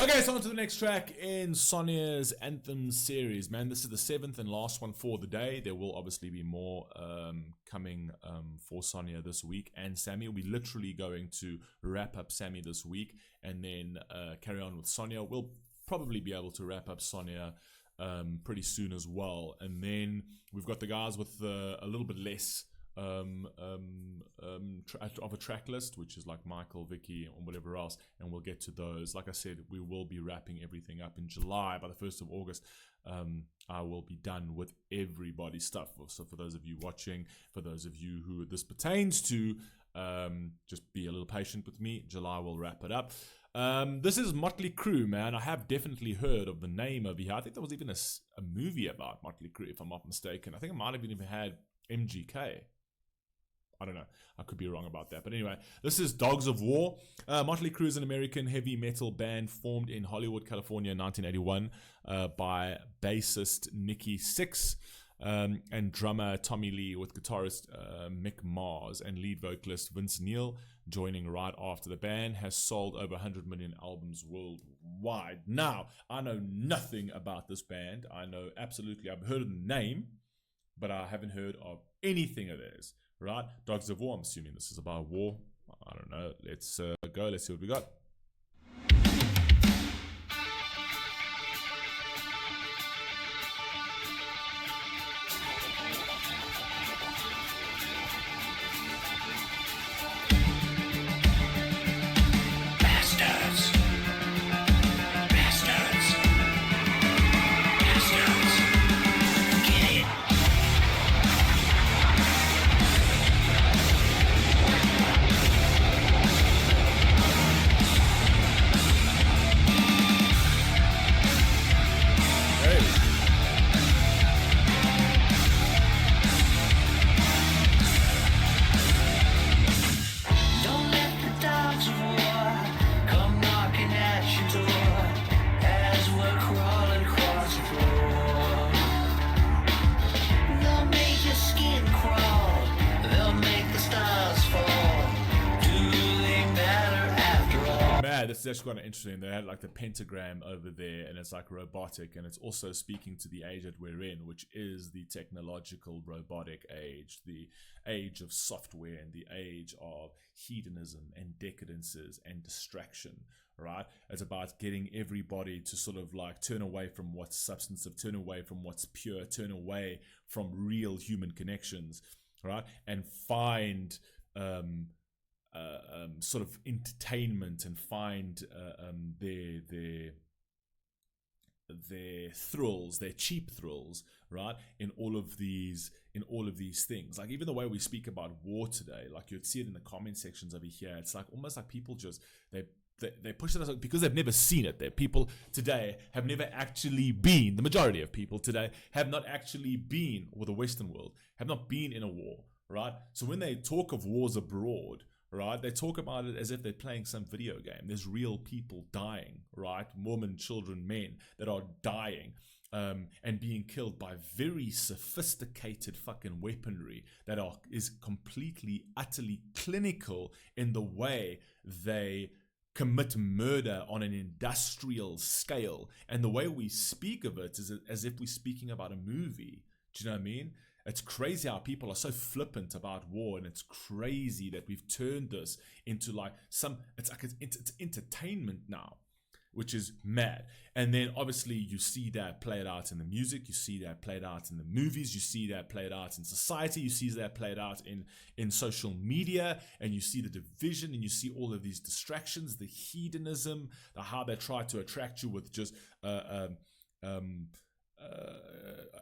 Okay, so on to the next track in Sonia's Athems series, man. This is the 7th and last one for the day. There will obviously be more coming for Sonia this week and Sammy. We're literally going to wrap up Sammy this week and then carry on with Sonia. We'll probably be able to wrap up Sonia pretty soon as well. And then we've got the guys with a little bit less of a track list, which is like Michael, Vicky, and whatever else, and we'll get to those. Like I said, we will be wrapping everything up in July. By the 1st of August, I will be done with everybody's stuff. So for those of you watching, for those of you who this pertains to, just be a little patient with me. July will wrap it up. This is Mötley Crüe, man. I have definitely heard of the name over here. I think there was even a movie about Mötley Crüe, if I'm not mistaken. I think it might have even had MGK. I don't know. I could be wrong about that. But anyway, this is Dogs of War. Mötley Crüe is an American heavy metal band formed in Hollywood, California in 1981 by bassist Nikki Sixx and drummer Tommy Lee, with guitarist Mick Mars and lead vocalist Vince Neil joining right after. The band has sold over 100 million albums worldwide. Now, I know nothing about this band. I know absolutely, I've heard of the name, but I haven't heard of anything of theirs. Right, Dogs of War. I'm assuming this is about war. I don't know. Let's go. Let's see what we got. This is actually kind of interesting. They had like the pentagram over there, and it's like robotic, and it's also speaking to the age that we're in, which is the technological robotic age, the age of software and the age of hedonism and decadences and distraction, right? It's about getting everybody to sort of like turn away from what's substantive, turn away from what's pure, turn away from real human connections, right? And find sort of entertainment and find their thrills, their cheap thrills, right? In all of these things. Like even the way we speak about war today, like you'd see it in the comment sections over here. It's like almost like people just they push it because they've never seen it. There, people today have never actually been. The majority of people today have not actually been, or the Western world have not been in a war, right? So when they talk of wars abroad, right, they talk about it as if they're playing some video game. There's real people dying, right? Women, children, men that are dying and being killed by very sophisticated fucking weaponry that is completely, utterly clinical in the way they commit murder on an industrial scale. And the way we speak of it is as if we're speaking about a movie. Do you know what I mean? It's crazy how people are so flippant about war, and it's crazy that we've turned this into like it's entertainment now, which is mad. And then obviously you see that played out in the music, you see that played out in the movies, you see that played out in society, you see that played out in social media, and you see the division, and you see all of these distractions, the hedonism, how they try to attract you with just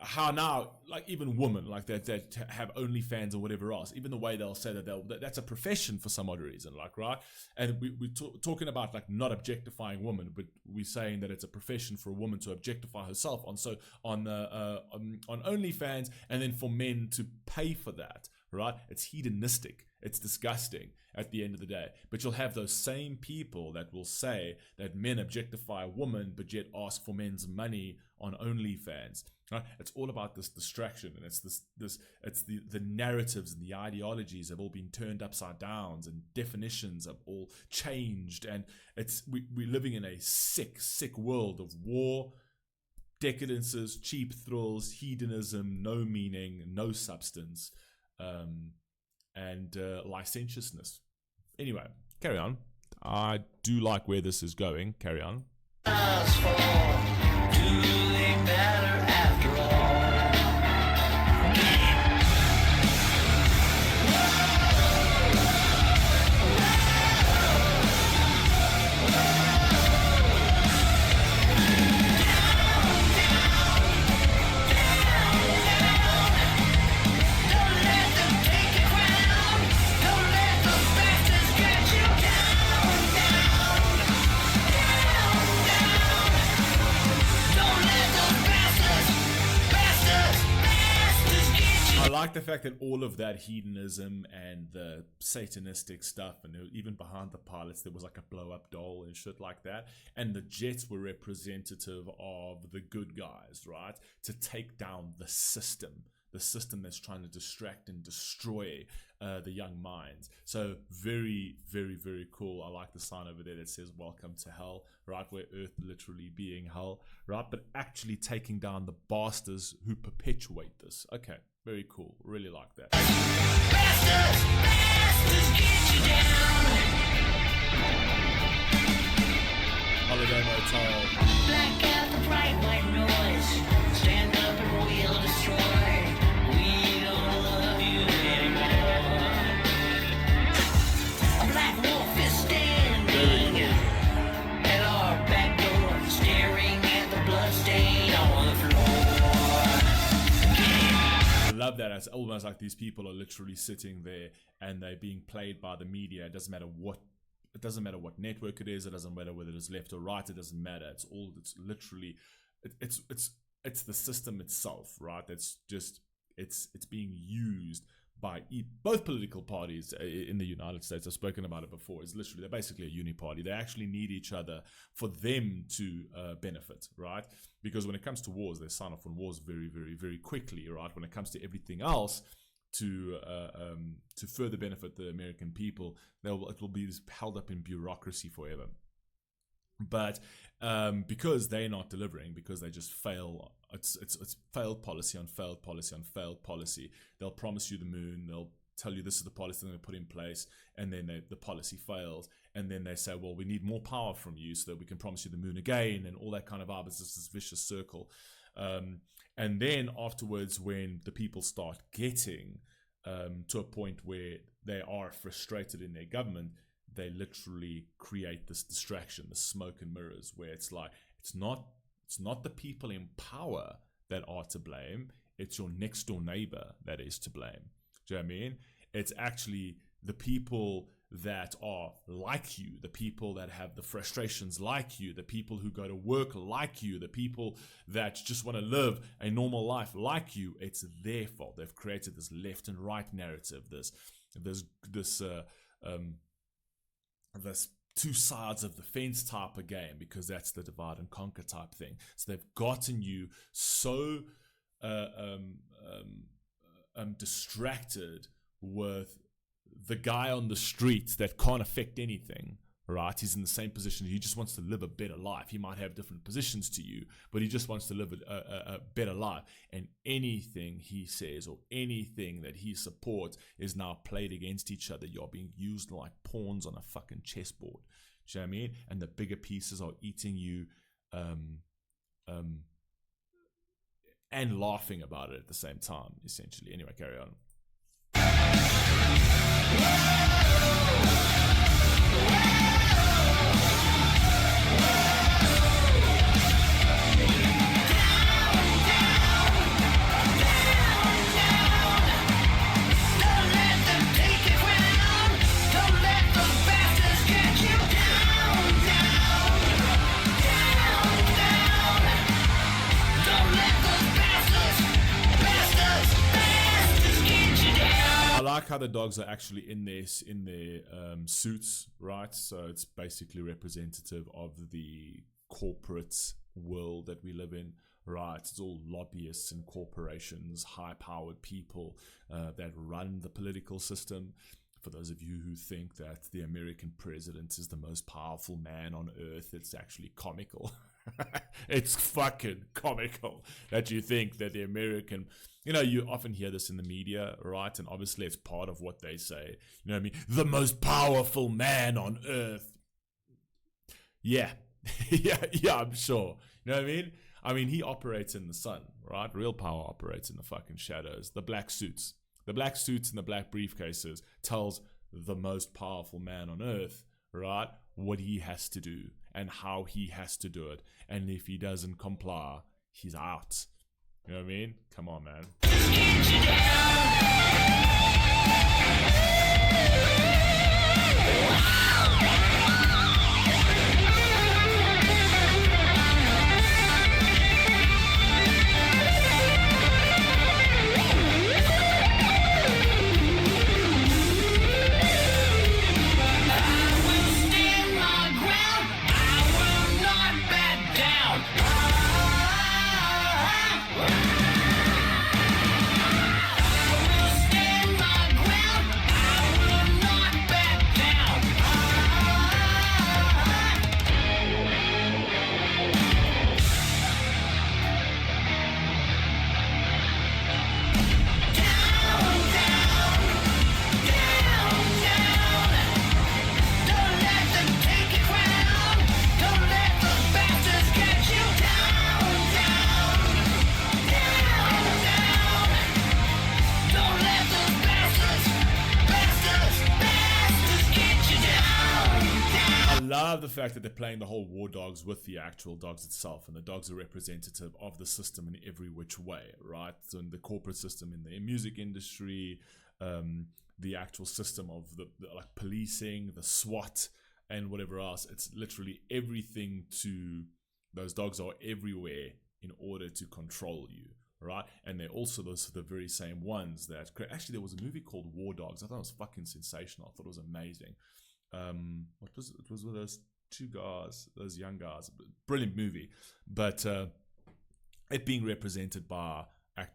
how now, like even women like that have OnlyFans or whatever else, even the way they'll say that's a profession for some odd reason, like, right? And we're talking about like not objectifying women, but we're saying that it's a profession for a woman to objectify herself on OnlyFans, and then for men to pay for that, right? It's hedonistic. It's disgusting at the end of the day. But you'll have those same people that will say that men objectify women, but yet ask for men's money on OnlyFans, Right? It's all about this distraction, and it's it's the narratives and the ideologies have all been turned upside down, and definitions have all changed, and we're living in a sick world of war, decadences, cheap thrills, hedonism, no meaning, no substance, and licentiousness. Anyway, carry on. I do like where this is going. Carry on. Do they matter after all? I like the fact that all of that hedonism and the satanistic stuff, and even behind the pilots there was like a blow-up doll and shit like that, and the jets were representative of the good guys, right, to take down the system that's trying to distract and destroy the young minds. So very, very, very cool. I like the sign over there that says welcome to hell, right, where earth literally being hell, right, but actually taking down the bastards who perpetuate this. Okay, very cool. Really like that. Bastards, get you down. Holiday Motel. Black out the bright white noise. Stand up and we'll destroy. We don't love you anymore. A black wolf is standing at our back door, staring at the blood stain on the floor. I love that. It's almost like these people are literally sitting there and they're being played by the media. It doesn't matter what network it is. It doesn't matter whether it's left or right. It doesn't matter. It's literally it's the system itself, right? That's just it's being used by both political parties in the United States. I've spoken about it before. They're basically a uni-party. They actually need each other for them to benefit, right? Because when it comes to wars, they sign off on wars very, very, very quickly, right? When it comes to everything else, to further benefit the American people, it will be held up in bureaucracy forever. But because they're not delivering, because they just fail, it's failed policy on failed policy on failed policy. They'll promise you the moon, they'll tell you this is the policy they're going to put in place, and then the policy fails, and then they say, well, we need more power from you so that we can promise you the moon again, and all that kind of vibe. It's just this vicious circle. And then afterwards, when the people start getting to a point where they are frustrated in their government, they literally create this distraction, the smoke and mirrors, where it's like, it's not the people in power that are to blame, it's your next door neighbor that is to blame. Do you know what I mean? It's actually the people that are like you, the people that have the frustrations like you, the people who go to work like you, the people that just want to live a normal life like you. It's their fault. They've created this left and right narrative, this two sides of the fence type of game, because that's the divide and conquer type thing. So they've gotten you so distracted with the guy on the street that can't affect anything, right? He's in the same position. He just wants to live a better life. He might have different positions to you, but he just wants to live a better life. And anything he says or anything that he supports is now played against each other. You're being used like pawns on a fucking chessboard. Do you know what I mean? And the bigger pieces are eating you and laughing about it at the same time, essentially. Anyway, carry on. I like how the dogs are actually in their suits, right? So it's basically representative of the corporate world that we live in, right? It's all lobbyists and corporations, high-powered people that run the political system. For those of you who think that the American president is the most powerful man on earth, it's actually comical. It's fucking comical that you think that the American, you often hear this in the media, right? And obviously it's part of what they say. You know what I mean? The most powerful man on earth. Yeah. yeah, I'm sure. You know what I mean? I mean, he operates in the sun, right? Real power operates in the fucking shadows. The black suits and the black briefcases tells the most powerful man on earth, right, what he has to do and how he has to do it. And if he doesn't comply, he's out. You know what I mean? Come on, man. The fact that they're playing the whole war dogs with the actual dogs itself, and the dogs are representative of the system in every which way, right? So in the corporate system, in the music industry, the actual system of the like policing, the SWAT, and whatever else. It's literally everything. To those dogs are everywhere in order to control you, right? And they're also the very same ones that actually, there was a movie called War Dogs. I thought it was fucking sensational. I thought it was amazing. What was it? Was with those two guys, those young guys. Brilliant movie, but it being represented by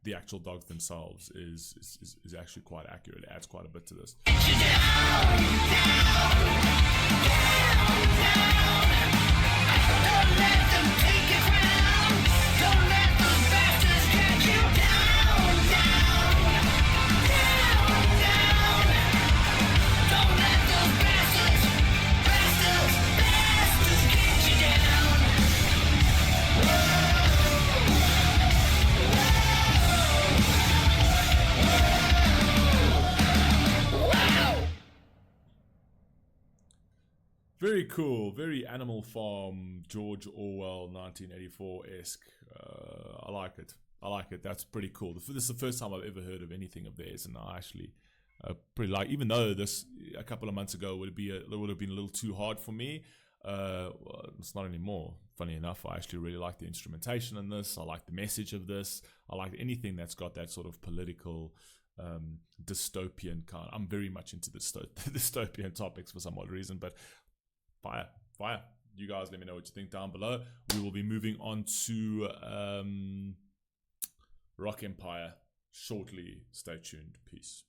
the actual dogs themselves is actually quite accurate. It adds quite a bit to this. Don't let them take your crown. Don't let those bastards catch you down, down, down, down. Don't let those bastards get you down. Very cool, very Animal Farm, George Orwell, 1984-esque. I like it. That's pretty cool. This is the first time I've ever heard of anything of theirs, and I actually pretty like. Even though this a couple of months ago would have been a little too hard for me, well, it's not anymore. Funny enough, I actually really like the instrumentation in this. I like the message of this. I like anything that's got that sort of political, dystopian kind. I'm very much into dystopian topics for some odd reason, but. Fire. You guys let me know what you think down below. We will be moving on to Rock Empire shortly. Stay tuned. Peace.